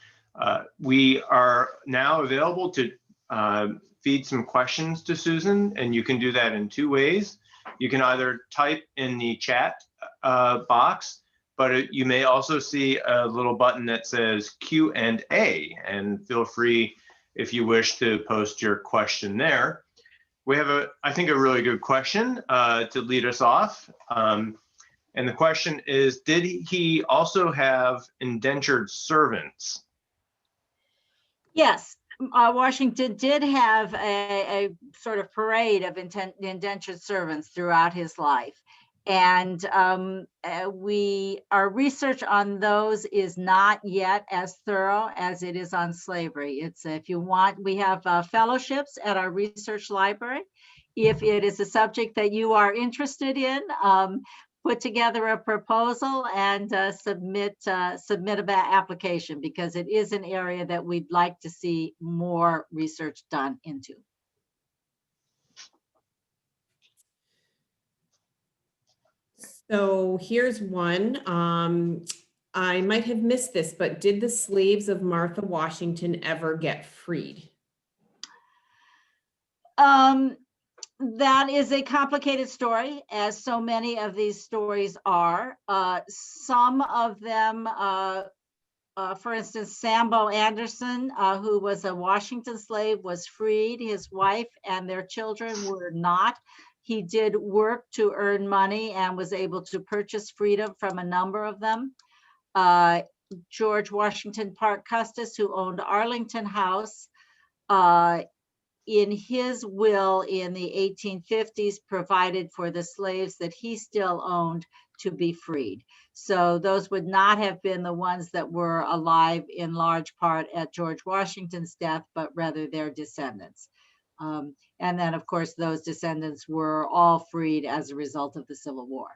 We are now available to feed some questions to Susan, and you can do that in two ways. You can either type in the chat box, but you may also see a little button that says Q&A, and feel free, if you wish, to post your question there. We have, I think, a really good question to lead us off. And the question is, did he also have indentured servants? Yes, Washington did have a sort of parade of indentured servants throughout his life. And our research on those is not yet as thorough as it is on slavery. It's, if you want, we have fellowships at our research library. If it is a subject that you are interested in, put together a proposal and submit an application, because it is an area that we'd like to see more research done into. So here's one. I might have missed this, but did the slaves of Martha Washington ever get freed? That is a complicated story, as so many of these stories are. Some of them, for instance, Sambo Anderson, who was a Washington slave, was freed. His wife and their children were not. He did work to earn money and was able to purchase freedom from a number of them. George Washington Parke Custis, who owned Arlington House, in his will in the 1850s, provided for the slaves that he still owned to be freed. So those would not have been the ones that were alive in large part at George Washington's death, but rather their descendants. And then, of course, those descendants were all freed as a result of the Civil War.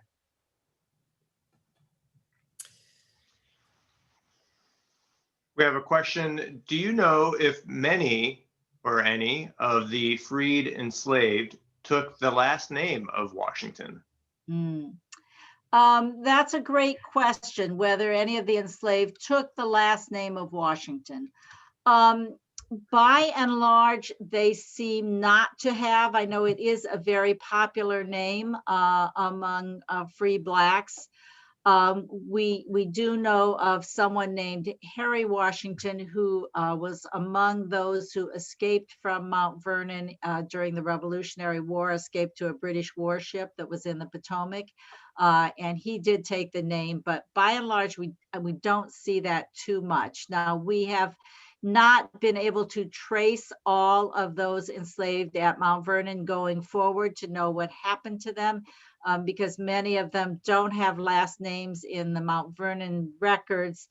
We have a question. Do you know if many or any of the freed enslaved took the last name of Washington? That's a great question, whether any of the enslaved took the last name of Washington. By and large, they seem not to have. I know it is a very popular name among free Blacks. We do know of someone named Harry Washington, who was among those who escaped from Mount Vernon during the Revolutionary War, escaped to a British warship that was in the Potomac. And he did take the name, but by and large, we don't see that too much. Now, we have not been able to trace all of those enslaved at Mount Vernon going forward to know what happened to them, because many of them don't have last names in the Mount Vernon records.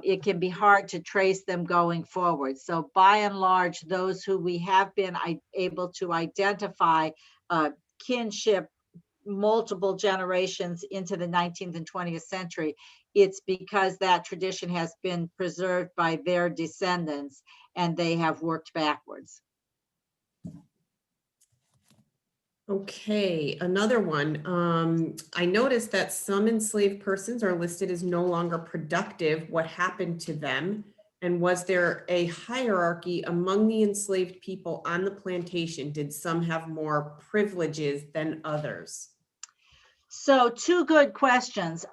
It can be hard to trace them going forward. So by and large, those who we have been able to identify kinship multiple generations into the 19th and 20th century, it's because that tradition has been preserved by their descendants and they have worked backwards. Okay, another one. I noticed that some enslaved persons are listed as no longer productive. What happened to them? And was there a hierarchy among the enslaved people on the plantation? Did some have more privileges than others? So two good questions.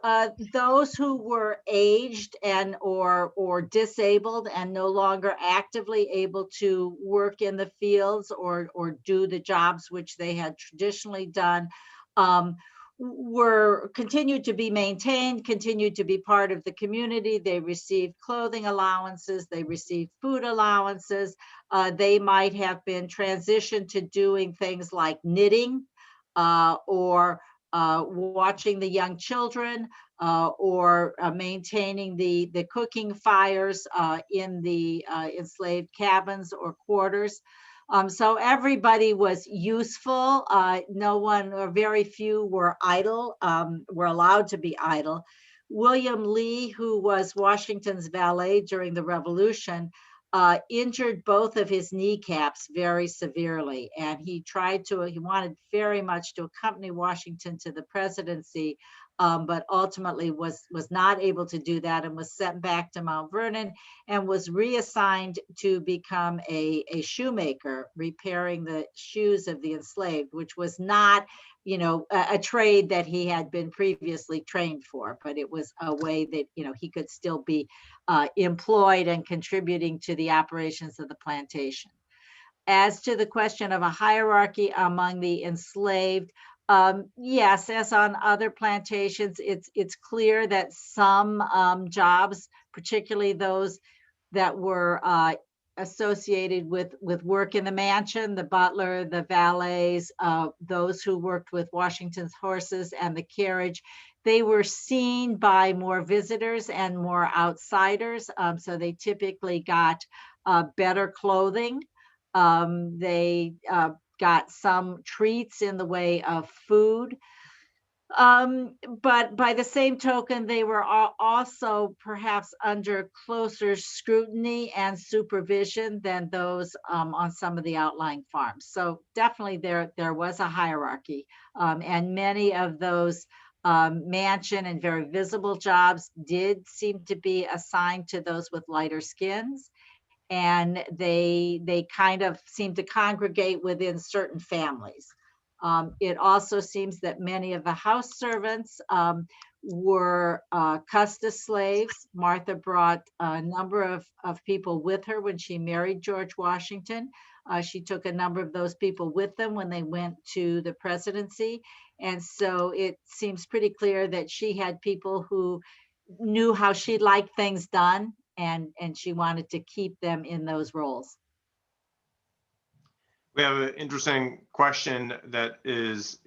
Those who were aged and or disabled and no longer actively able to work in the fields or do the jobs which they had traditionally done, um, were continued to be maintained, continued to be part of the community. They received clothing allowances, they received food allowances. They might have been transitioned to doing things like knitting or watching the young children or maintaining the cooking fires in the enslaved cabins or quarters. So everybody was useful. No one or very few were idle, were allowed to be idle. William Lee, who was Washington's valet during the Revolution, injured both of his kneecaps very severely. And he wanted very much to accompany Washington to the presidency, but ultimately was not able to do that and was sent back to Mount Vernon and was reassigned to become a shoemaker, repairing the shoes of the enslaved, which was not, a trade that he had been previously trained for, but it was a way that, he could still be employed and contributing to the operations of the plantation. As to the question of a hierarchy among the enslaved, yes, as on other plantations, it's clear that some jobs, particularly those that were associated with work in the mansion, the butler, the valets, those who worked with Washington's horses and the carriage, they were seen by more visitors and more outsiders. So they typically got better clothing. They got some treats in the way of food. But by the same token, they were also perhaps under closer scrutiny and supervision than those on some of the outlying farms. So definitely there was a hierarchy, and many of those mansion and very visible jobs did seem to be assigned to those with lighter skins, and they kind of seem to congregate within certain families. It also seems that many of the house servants were custis slaves. Martha brought a number of people with her when she married George Washington. She took a number of those people with them when they went to the presidency. And so it seems pretty clear that she had people who knew how she liked things done, and she wanted to keep them in those roles. We have an interesting question that is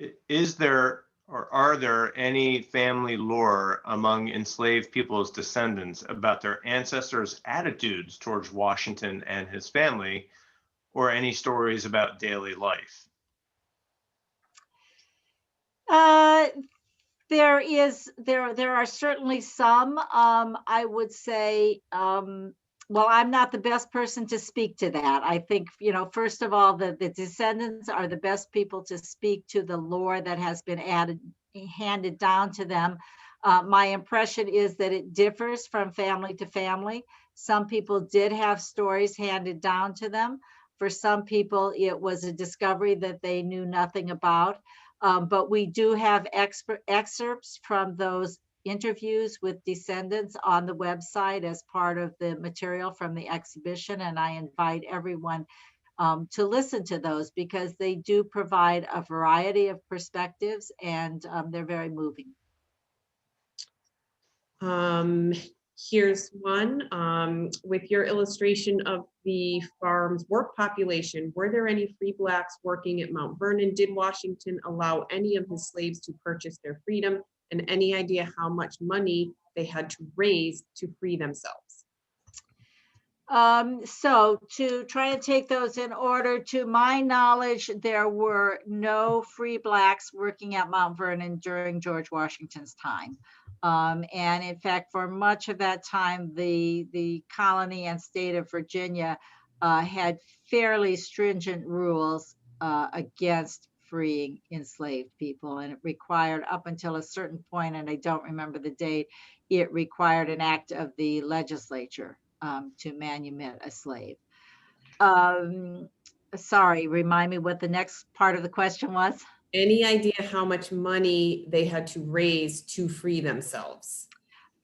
there or are there any family lore among enslaved people's descendants about their ancestors' attitudes towards Washington and his family, or any stories about daily life? There are certainly some. I would say, well, I'm not the best person to speak to that. I think, first of all, the descendants are the best people to speak to the lore that has been handed down to them. My impression is that it differs from family to family. Some people did have stories handed down to them. For some people, it was a discovery that they knew nothing about. But we do have excerpts from those interviews with descendants on the website as part of the material from the exhibition. And I invite everyone to listen to those because they do provide a variety of perspectives, and they're very moving. Here's one. With your illustration of the farm's work population, were there any free blacks working at Mount Vernon? Did Washington allow any of his slaves to purchase their freedom? And any idea how much money they had to raise to free themselves? So to try and take those in order, to my knowledge, there were no free blacks working at Mount Vernon during George Washington's time. And in fact, for much of that time, the colony and state of Virginia had fairly stringent rules against freeing enslaved people. And it required, up until a certain point, and I don't remember the date, it required an act of the legislature to manumit a slave. Sorry, remind me what the next part of the question was. Any idea how much money they had to raise to free themselves?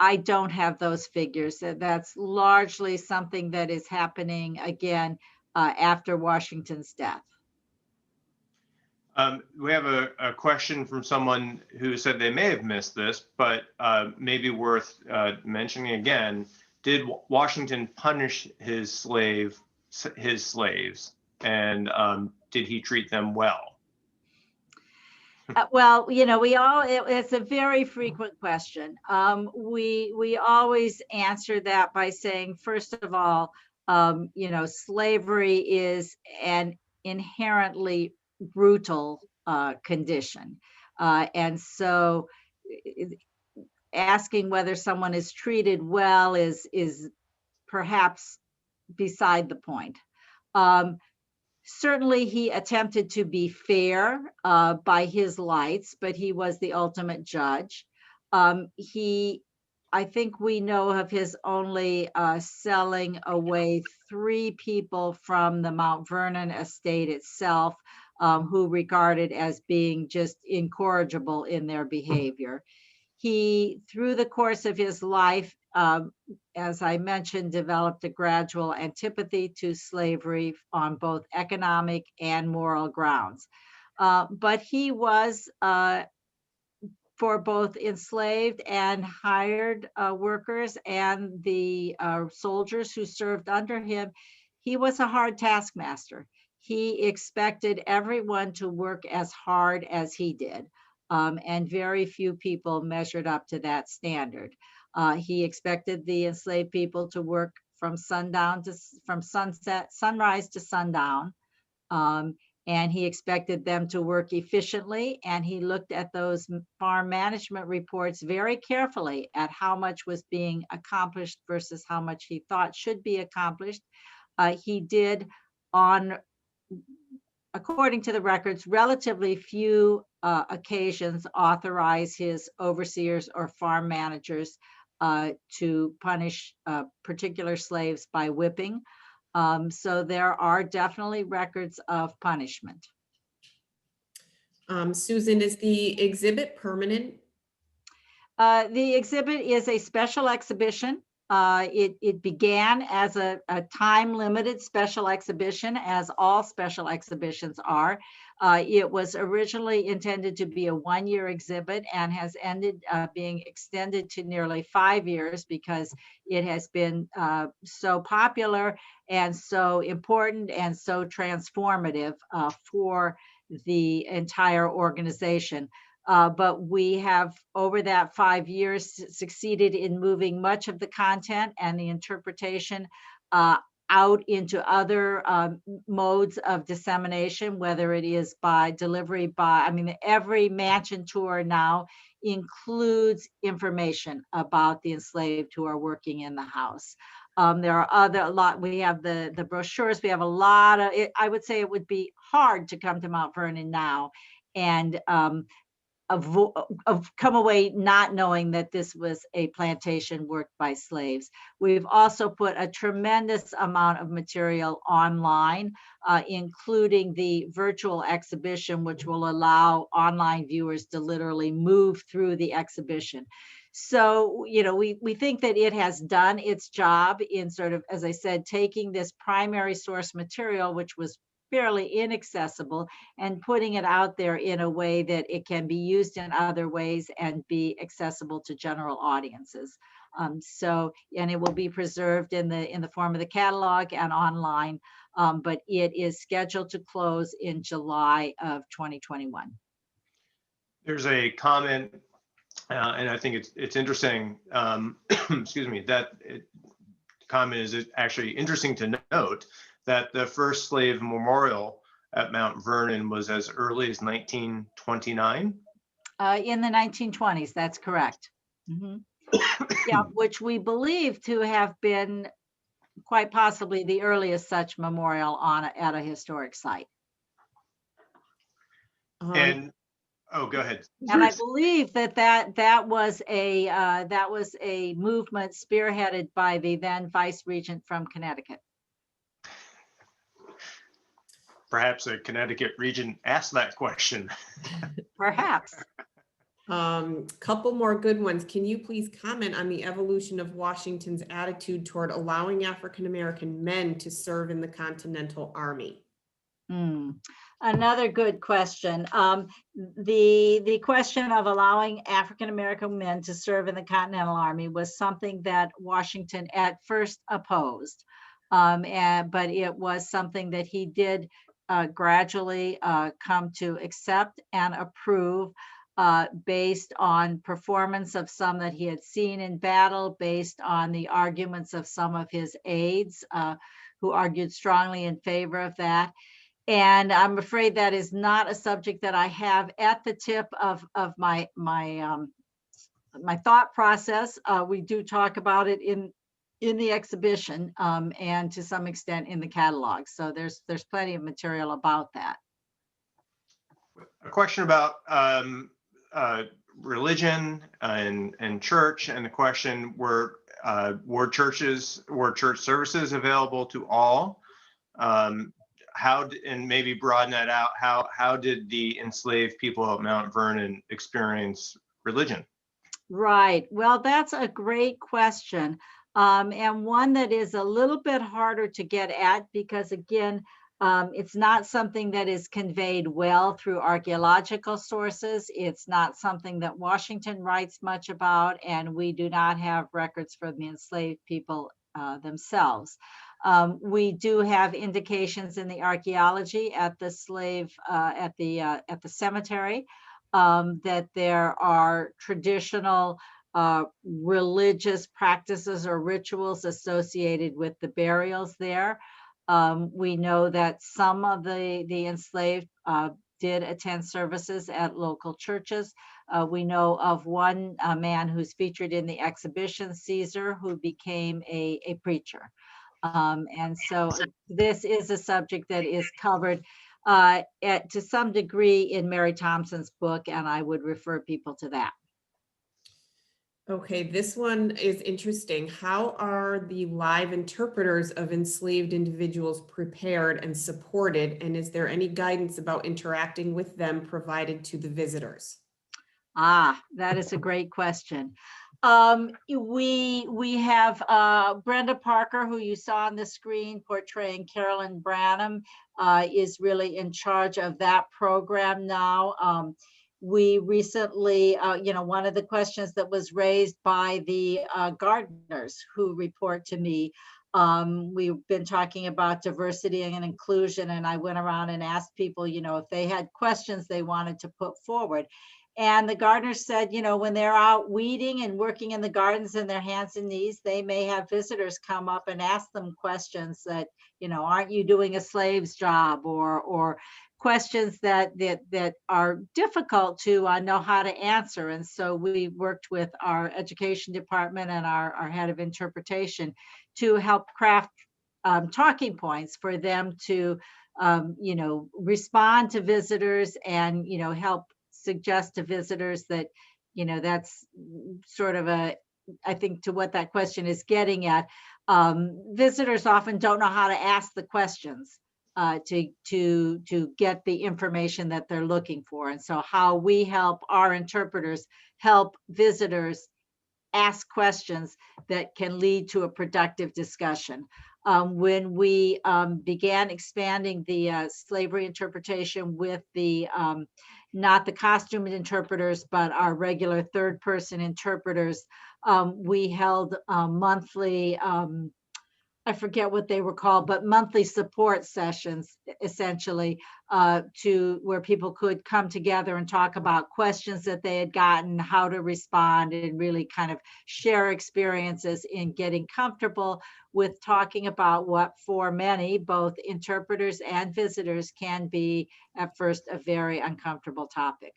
I don't have those figures. That's largely something that is happening again after Washington's death. We have a question from someone who said they may have missed this, but maybe worth mentioning again. Did Washington punish his slaves, and did he treat them well? Well, it's a very frequent question. We always answer that by saying, first of all, slavery is an inherently brutal condition. And so asking whether someone is treated well is perhaps beside the point. Certainly, he attempted to be fair by his lights, but he was the ultimate judge. I think we know of his only selling away 3 people from the Mount Vernon estate itself, who regarded as being just incorrigible in their behavior. He, through the course of his life, as I mentioned, developed a gradual antipathy to slavery on both economic and moral grounds. But he was, for both enslaved and hired workers and the soldiers who served under him, he was a hard taskmaster. He expected everyone to work as hard as he did. And very few people measured up to that standard. He expected the enslaved people to work from sunrise to sundown. And he expected them to work efficiently. And he looked at those farm management reports very carefully at how much was being accomplished versus how much he thought should be accomplished. He did, according to the records, relatively few occasions authorize his overseers or farm managers to punish particular slaves by whipping. So there are definitely records of punishment. Susan, is the exhibit permanent? The exhibit is a special exhibition. It began as a time-limited special exhibition, as all special exhibitions are. It was originally intended to be a 1-year exhibit and has ended being extended to nearly 5 years because it has been so popular and so important and so transformative for the entire organization. But we have, over that 5 years, succeeded in moving much of the content and the interpretation out into other modes of dissemination, whether it is by delivery every mansion tour now includes information about the enslaved who are working in the house. There are we have the brochures, we have a lot of it. I would say it would be hard to come to Mount Vernon now and come away not knowing that this was a plantation worked by slaves. We've also put a tremendous amount of material online, including the virtual exhibition, which will allow online viewers to literally move through the exhibition. So, we think that it has done its job in sort of, as I said, taking this primary source material, which was fairly inaccessible, and putting it out there in a way that it can be used in other ways and be accessible to general audiences. And it will be preserved in the form of the catalog and online, but it is scheduled to close in July of 2021. There's a comment, and I think it's interesting. Excuse me. That comment is actually interesting to note that the first slave memorial at Mount Vernon was as early as 1929. In the 1920s, that's correct. Mm-hmm. Yeah, which we believe to have been quite possibly the earliest such memorial at a historic site. And go ahead. And I believe that was a movement spearheaded by the then Vice Regent from Connecticut. Perhaps a Connecticut region asked that question. Perhaps. Couple more good ones. Can you please comment on the evolution of Washington's attitude toward allowing African-American men to serve in the Continental Army? Another good question. The question of allowing African-American men to serve in the Continental Army was something that Washington at first opposed. But it was something that he did gradually come to accept and approve based on performance of some that he had seen in battle, based on the arguments of some of his aides who argued strongly in favor of that. And I'm afraid that is not a subject that I have at the tip of my thought process. We do talk about it in the exhibition and to some extent in the catalog. So there's plenty of material about that. A question about religion and church, and the question were church services available to all? And maybe broaden that out, how did the enslaved people of Mount Vernon experience religion? Right. Well, that's a great question. And one that is a little bit harder to get at because, again, it's not something that is conveyed well through archaeological sources. It's not something that Washington writes much about, and we do not have records for the enslaved people themselves. We do have indications in the archaeology at the cemetery that there are traditional religious practices or rituals associated with the burials there. We know that some of the enslaved did attend services at local churches. We know of one man who's featured in the exhibition, Caesar, who became a preacher. And so this is a subject that is covered to some degree in Mary Thompson's book, and I would refer people to that. Okay, this one is interesting. How are the live interpreters of enslaved individuals prepared and supported? And is there any guidance about interacting with them provided to the visitors? That is a great question. We have Brenda Parker, who you saw on the screen portraying Carolyn Branham, is really in charge of that program now. We recently, one of the questions that was raised by the gardeners who report to me, we've been talking about diversity and inclusion, and I went around and asked people, if they had questions they wanted to put forward. And the gardeners said, when they're out weeding and working in the gardens in their hands and knees, they may have visitors come up and ask them questions that, aren't you doing a slave's job, or questions that are difficult to know how to answer. And so we worked with our education department and our head of interpretation to help craft talking points for them to, respond to visitors and, help suggest to visitors that, that's sort of I think to what that question is getting at. Visitors often don't know how to ask the questions to get the information that they're looking for. And so how we help our interpreters help visitors ask questions that can lead to a productive discussion. When we began expanding the slavery interpretation with the not the costumed interpreters, but our regular third person interpreters, we held monthly, I forget what they were called, but monthly support sessions, essentially, to where people could come together and talk about questions that they had gotten, how to respond, and really kind of share experiences in getting comfortable with talking about what for many, both interpreters and visitors, can be at first a very uncomfortable topic.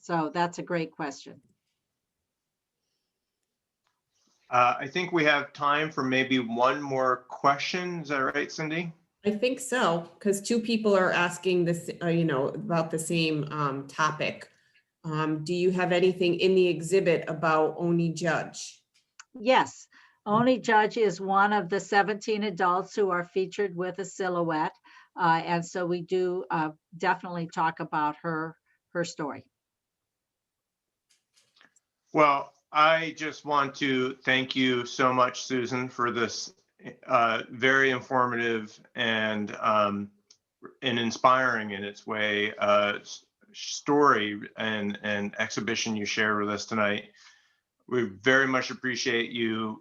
So that's a great question. I think we have time for maybe one more question. Is that right, Cindy? I think so, because two people are asking this, about the same topic. Do you have anything in the exhibit about Oni Judge? Yes, Oni Judge is one of the 17 adults who are featured with a silhouette. And so we do definitely talk about her story. Well, I just want to thank you so much, Susan, for this very informative and inspiring in its way story and exhibition you shared with us tonight. We very much appreciate you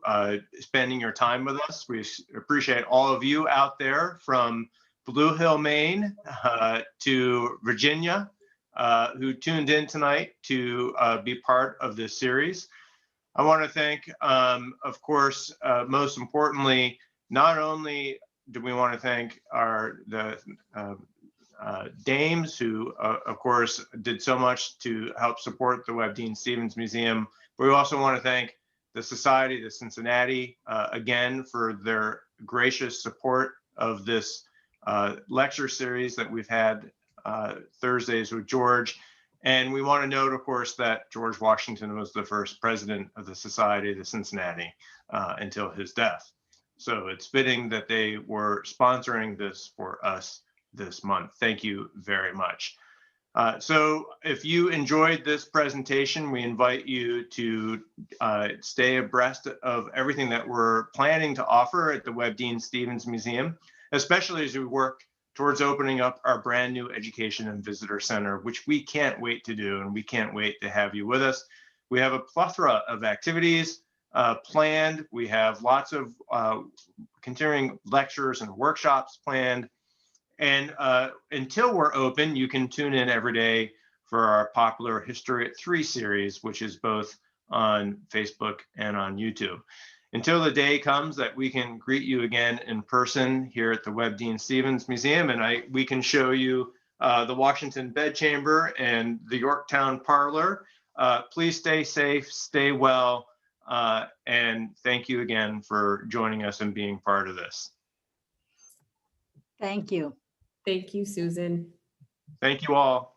spending your time with us. We appreciate all of you out there from Blue Hill, Maine to Virginia who tuned in tonight to be part of this series. I want to thank, of course, most importantly, not only do we want to thank the dames who, of course, did so much to help support the Webb Dean Stevens Museum, but we also want to thank the Society of Cincinnati again for their gracious support of this lecture series that we've had Thursdays with George. And we want to note, of course, that George Washington was the first president of the Society of Cincinnati until his death. So it's fitting that they were sponsoring this for us this month. Thank you very much. So if you enjoyed this presentation, we invite you to stay abreast of everything that we're planning to offer at the Webb Dean Stevens Museum, especially as we work towards opening up our brand new Education and Visitor Center, which we can't wait to do, and we can't wait to have you with us. We have a plethora of activities planned. We have lots of continuing lectures and workshops planned. And until we're open, you can tune in every day for our popular History at 3 series, which is both on Facebook and on YouTube. Until the day comes that we can greet you again in person here at the Webb Dean Stevens Museum, and we can show you the Washington Bedchamber and the Yorktown Parlor. Please stay safe, stay well, and thank you again for joining us and being part of this. Thank you. Thank you, Susan. Thank you all.